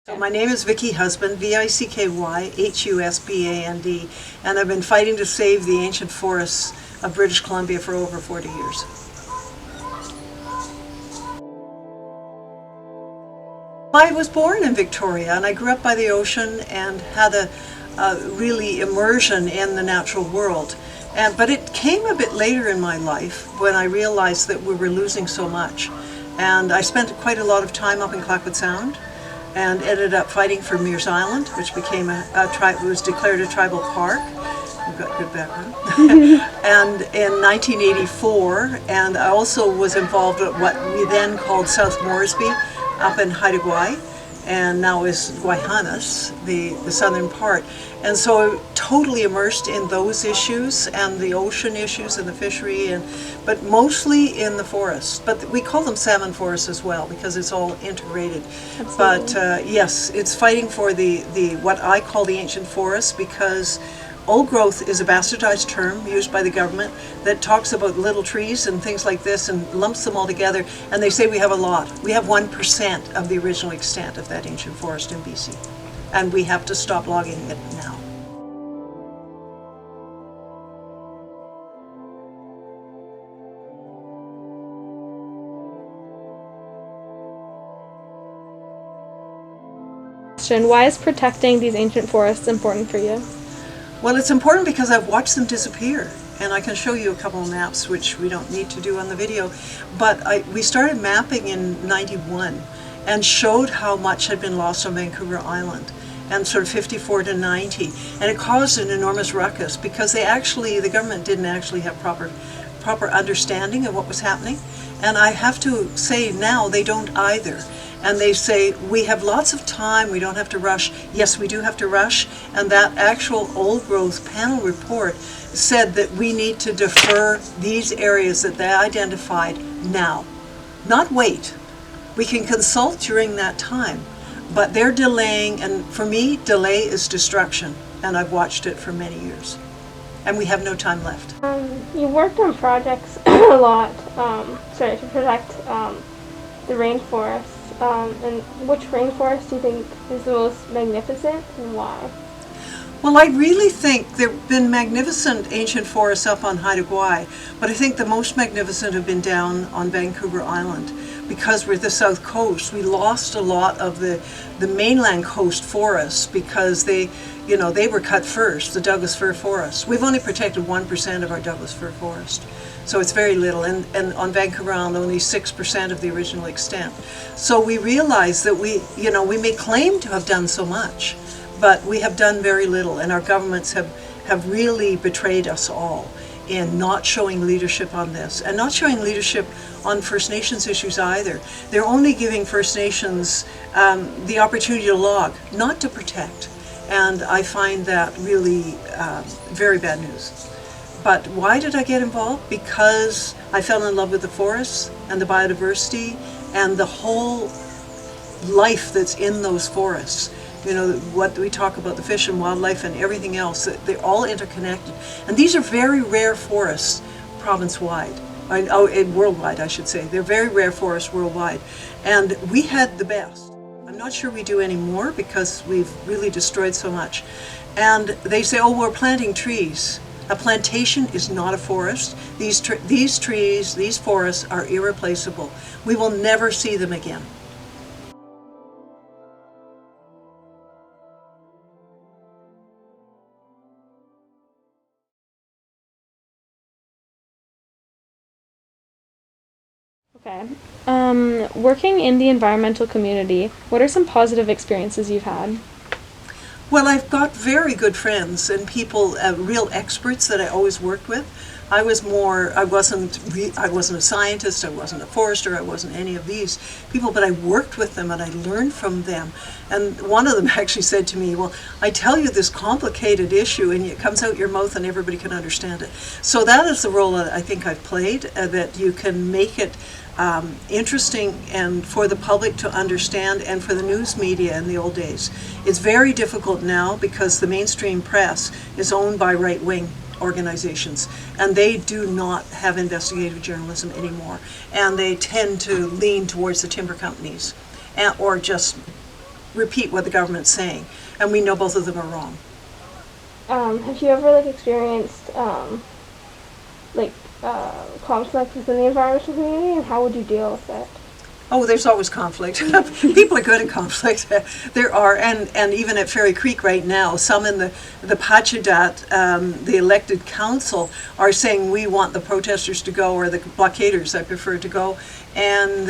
So my name is Vicky Husband, Vickyhusband, and I've been fighting to save the ancient forests of British Columbia for over 40 years. I was born in Victoria and I grew up by the ocean and had a really immersion in the natural world. But it came a bit later in my life when I realized that we were losing so much. And I spent quite a lot of time up in Clayoquot Sound and ended up fighting for Meares Island, which became was declared a tribal park. We've got good background. And in 1984, and I also was involved with what we then called Southmoresby up in Haida Gwaii, and now is Gwaii Haanas, the southern part. And so totally immersed in those issues and the ocean issues and the fishery, but mostly in the forest. But we call them salmon forests as well because it's all integrated. Absolutely. But yes, it's fighting for the what I call the ancient forests, because old growth is a bastardized term used by the government that talks about little trees and things like this and lumps them all together, and they say we have a lot. We have 1% of the original extent of that ancient forest in BC, and we have to stop logging it now. Why is protecting these ancient forests important for you? Well, it's important because I've watched them disappear, and I can show you a couple of maps, which we don't need to do on the video, but we started mapping in '91 and showed how much had been lost on Vancouver Island, and sort of 54 to 90, and it caused an enormous ruckus because the government didn't actually have proper understanding of what was happening, and I have to say now they don't either. And they say, we have lots of time, we don't have to rush. Yes, we do have to rush, and that actual old growth panel report said that we need to defer these areas that they identified now, not wait. We can consult during that time, but they're delaying, and for me, delay is destruction, and I've watched it for many years. And we have no time left. You worked on projects a lot, to protect the rainforest. And which rainforest do you think is the most magnificent, and why? Well, I really think there have been magnificent ancient forests up on Haida Gwaii, but I think the most magnificent have been down on Vancouver Island. Because we're at the south coast, we lost a lot of the mainland coast forests because they were cut first, the Douglas fir forest. We've only protected 1% of our Douglas fir forest. So it's very little, and on Vancouver Island only 6% of the original extent. So we realize that we may claim to have done so much, but we have done very little, and our governments have really betrayed us all in not showing leadership on this, and not showing leadership on First Nations issues either. They're only giving First Nations the opportunity to log, not to protect. And I find that really very bad news. But why did I get involved? Because I fell in love with the forests and the biodiversity and the whole life that's in those forests. What we talk about, the fish and wildlife and everything else, they're all interconnected. And these are very rare forests province-wide, worldwide I should say. They're very rare forests worldwide. And we had the best. I'm not sure we do anymore because we've really destroyed so much. And they say, oh, we're planting trees. A plantation is not a forest. These trees, these forests are irreplaceable. We will never see them again. Okay. Working in the environmental community, what are some positive experiences you've had? Well, I've got very good friends and people, real experts that I always worked with. I wasn't a scientist, I wasn't a forester, I wasn't any of these people, but I worked with them and I learned from them. And one of them actually said to me, well, I tell you this complicated issue and it comes out your mouth and everybody can understand it. So that is the role that I think I've played, that you can make it interesting and for the public to understand, and for the news media in the old days. It's very difficult now because the mainstream press is owned by right-wing organizations, and they do not have investigative journalism anymore, and they tend to lean towards the timber companies or just repeat what the government's saying, and we know both of them are wrong. Have you ever experienced conflict within the environmental community, and how would you deal with it? Oh, there's always conflict. People are good at conflict. There are, and even at Fairy Creek right now, some in the Pachadat, the elected council, are saying we want the protesters to go, or the blockaders, I prefer, to go, and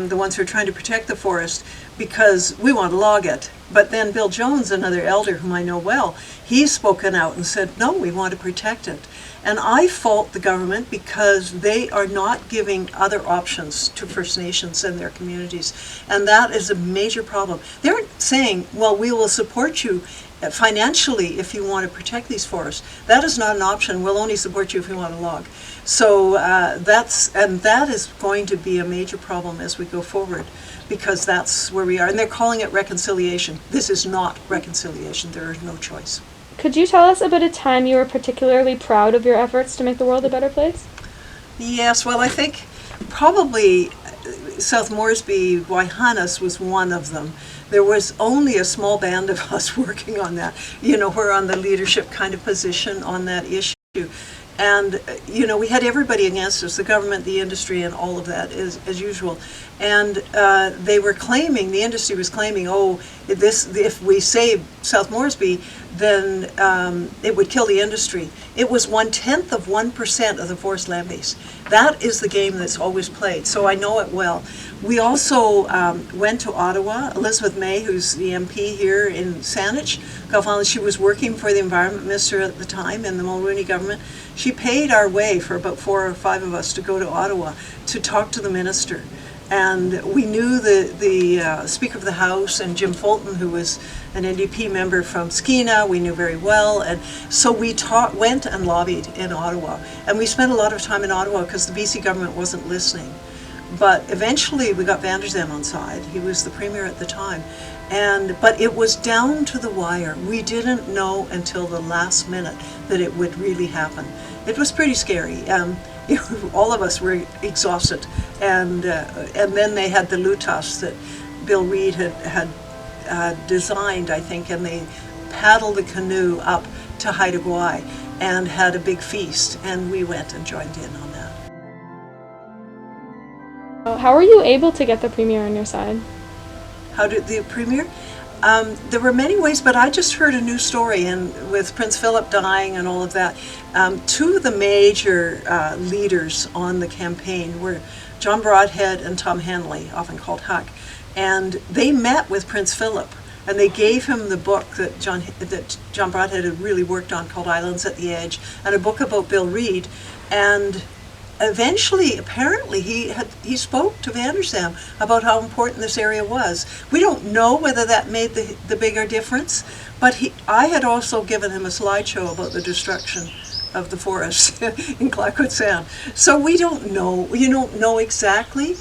the ones who are trying to protect the forest, because we want to log it. But then Bill Jones, another elder whom I know well, he's spoken out and said, no, we want to protect it. And I fault the government because they are not giving other options to First Nations and their communities. And that is a major problem. They're saying, well, we will support you financially if you want to protect these forests. That is not an option. We'll only support you if you want to log. So that is going to be a major problem as we go forward, because that's where we are. And they're calling it reconciliation. This is not reconciliation. There is no choice. Could you tell us about a time you were particularly proud of your efforts to make the world a better place? Yes, well, I think probably Southmoresby, Gwaii Haanas was one of them. There was only a small band of us working on that. We're on the leadership kind of position on that issue. And, we had everybody against us, the government, the industry, and all of that, as usual. And they were claiming, the industry was claiming, if we save Southmoresby, then it would kill the industry. It was 0.1% of the forest land base. That is the game that's always played, so I know it well. We also went to Ottawa. Elizabeth May, who's the MP here in Saanich, Gulf Island, she was working for the Environment Minister at the time in the Mulroney government. She paid our way for about 4 or 5 of us to go to Ottawa to talk to the minister. And we knew the Speaker of the House, and Jim Fulton, who was an NDP member from Skeena, we knew very well. And so we went and lobbied in Ottawa. And we spent a lot of time in Ottawa because the BC government wasn't listening. But eventually we got Van der Zem on side. He was the premier at the time. But it was down to the wire. We didn't know until the last minute that it would really happen. It was pretty scary. All of us were exhausted, and then they had the lutas that Bill Reid had designed, I think, and they paddled the canoe up to Haida Gwaii and had a big feast, and we went and joined in on that. How were you able to get the premier on your side? How did the premier? There were many ways, but I just heard a new story, and with Prince Philip dying and all of that, 2 of the major leaders on the campaign were John Broadhead and Tom Hanley, often called Huck, and they met with Prince Philip, and they gave him the book that John Broadhead had really worked on, called Islands at the Edge, and a book about Bill Reid, and eventually, apparently, he spoke to Van der Zem about how important this area was. We don't know whether that made the bigger difference, but I had also given him a slideshow about the destruction of the forest in Clayoquot Sound. So we don't know. You don't know exactly.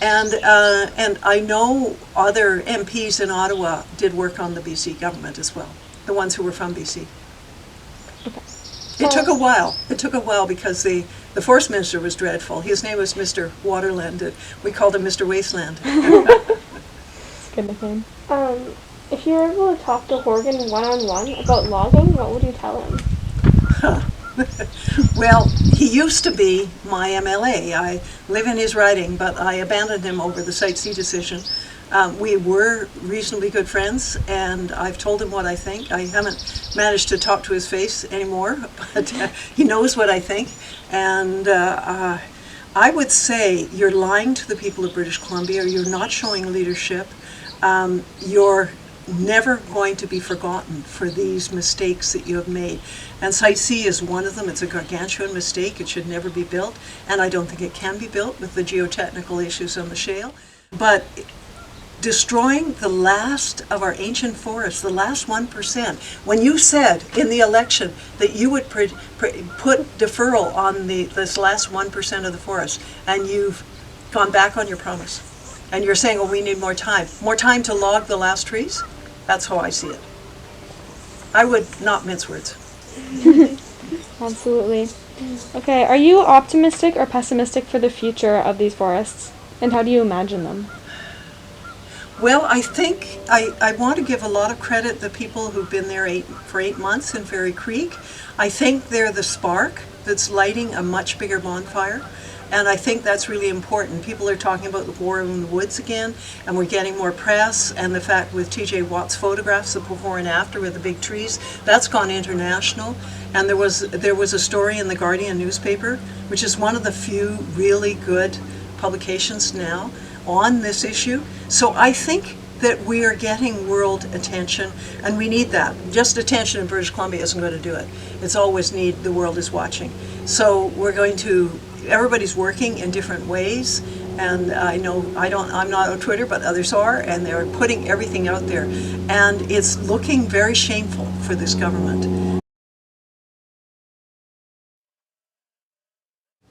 And I know other MPs in Ottawa did work on the BC government as well, the ones who were from BC. Okay. It took a while. It took a while because the forest minister was dreadful. His name was Mr. Waterland. We called him Mr. Wasteland. It's good nickname. If you were able to talk to Horgan one-on-one about logging, what would you tell him? Well, he used to be my MLA. I live in his riding, but I abandoned him over the Site C decision. We were reasonably good friends, and I've told him what I think. I haven't managed to talk to his face anymore, but he knows what I think. And I would say you're lying to the people of British Columbia. You're not showing leadership. You're never going to be forgotten for these mistakes that you have made. And Site C is one of them. It's a gargantuan mistake. It should never be built, and I don't think it can be built with the geotechnical issues on the shale. But destroying the last of our ancient forests, the last 1%, when you said in the election that you would put deferral on this last 1% of the forest, and you've gone back on your promise, and you're saying, oh, we need more time to log the last trees. That's how I see it. I would not mince words. Absolutely. Okay, are you optimistic or pessimistic for the future of these forests? And how do you imagine them? Well, I think I want to give a lot of credit to the people who've been there for 8 months in Fairy Creek. I think they're the spark that's lighting a much bigger bonfire. And I think that's really important. People are talking about the war in the woods again, and we're getting more press. And the fact with T.J. Watt's photographs, the before and after with the big trees, that's gone international. And there was a story in the Guardian newspaper, which is one of the few really good publications now on this issue. So I think that we are getting world attention, and we need that. Just attention in British Columbia isn't going to do it. It's always need the world is watching. So we're going to. Everybody's working in different ways, and I know I'm not on Twitter, but others are, and they're putting everything out there, and it's looking very shameful for this government.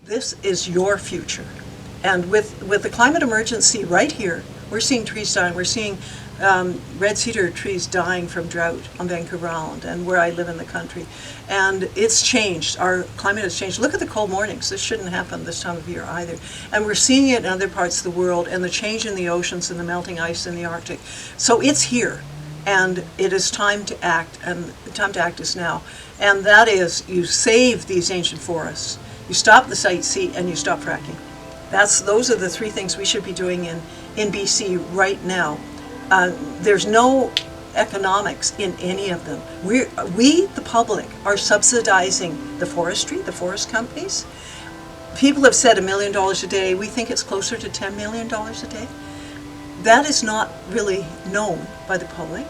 This is your future, and with the climate emergency right here, we're seeing trees dying. We're seeing red cedar trees dying from drought on Vancouver Island and where I live in the country. And it's changed. Our climate has changed. Look at the cold mornings. This shouldn't happen this time of year either. And we're seeing it in other parts of the world, and the change in the oceans and the melting ice in the Arctic. So it's here, and it is time to act, and the time to act is now. And that is, you save these ancient forests, you stop the sightsee, and you stop fracking. Those are the three things we should be doing in BC right now. There's no economics in any of them. We, the public, are subsidizing the forestry, the forest companies. People have said $1 million a day. We think it's closer to $10 million a day. That is not really known by the public.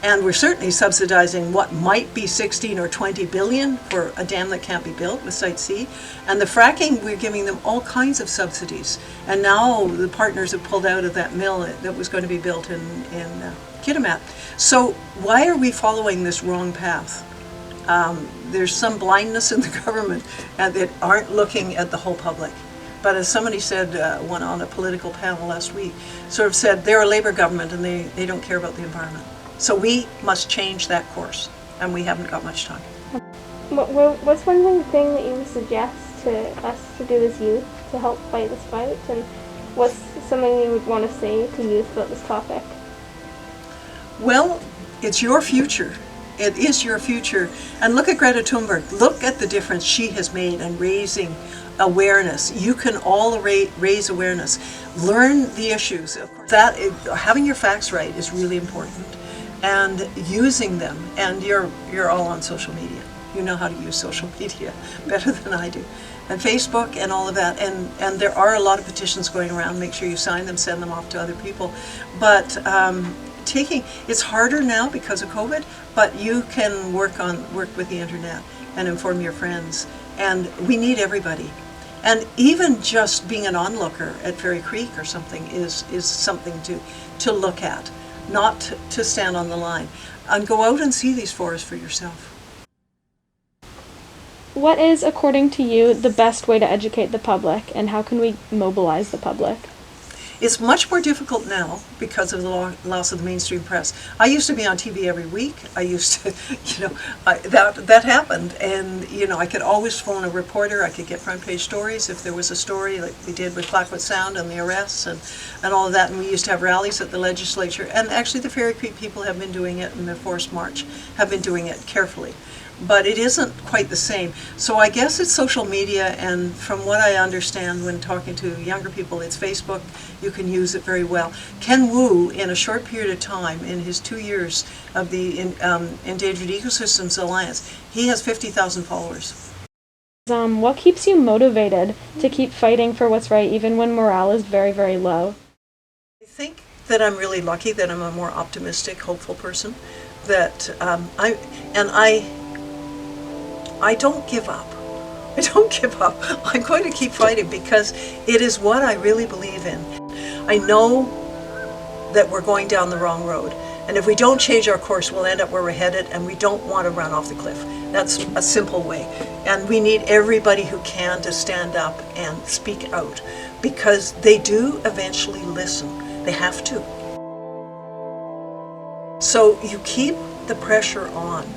And we're certainly subsidizing what might be 16 or 20 billion for a dam that can't be built with Site C. And the fracking, we're giving them all kinds of subsidies. And now the partners have pulled out of that mill that was going to be built in Kitimat. So why are we following this wrong path? There's some blindness in the government that aren't looking at the whole public. But as somebody said, one on a political panel last week, sort of said they're a Labour government and they don't care about the environment. So we must change that course, and we haven't got much time. What's one thing that you would suggest to us to do as youth to help fight this fight? And what's something you would want to say to youth about this topic? Well, it's your future. It is your future. And look at Greta Thunberg. Look at the difference she has made in raising awareness. You can all raise awareness. Learn the issues. Having your facts right is really important. And using them, and you're all on social media. You know how to use social media better than I do. And Facebook and all of that, and there are a lot of petitions going around. Make sure you sign them, send them off to other people. But it's harder now because of COVID, but you can work with the internet and inform your friends. And we need everybody. And even just being an onlooker at Fairy Creek or something is something to look at. Not to stand on the line, and go out and see these forests for yourself. What is, according to you, the best way to educate the public, and how can we mobilize the public? It's much more difficult now because of the loss of the mainstream press. I used to be on TV every week. I used to, that happened, and I could always phone a reporter. I could get front page stories if there was a story, like we did with Blackfoot Sound and the arrests and all of that. And we used to have rallies at the legislature. And actually, the Fairy Creek people have been doing it, and the Forest March have been doing it carefully. But it isn't quite the same. So I guess it's social media, and from what I understand when talking to younger people, it's Facebook. You can use it very well. Ken Wu, in a short period of time, in his 2 years of the Endangered Ecosystems Alliance, he has 50,000 followers. What keeps you motivated to keep fighting for what's right, even when morale is very, very low? I think that I'm really lucky that I'm a more optimistic, hopeful person. That I don't give up. I don't give up. I'm going to keep fighting because it is what I really believe in. I know that we're going down the wrong road. And if we don't change our course, we'll end up where we're headed, and we don't want to run off the cliff. That's a simple way. And we need everybody who can to stand up and speak out, because they do eventually listen. They have to. So you keep the pressure on,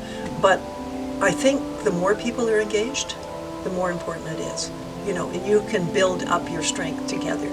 but I think the more people are engaged, the more important it is. And you can build up your strength together.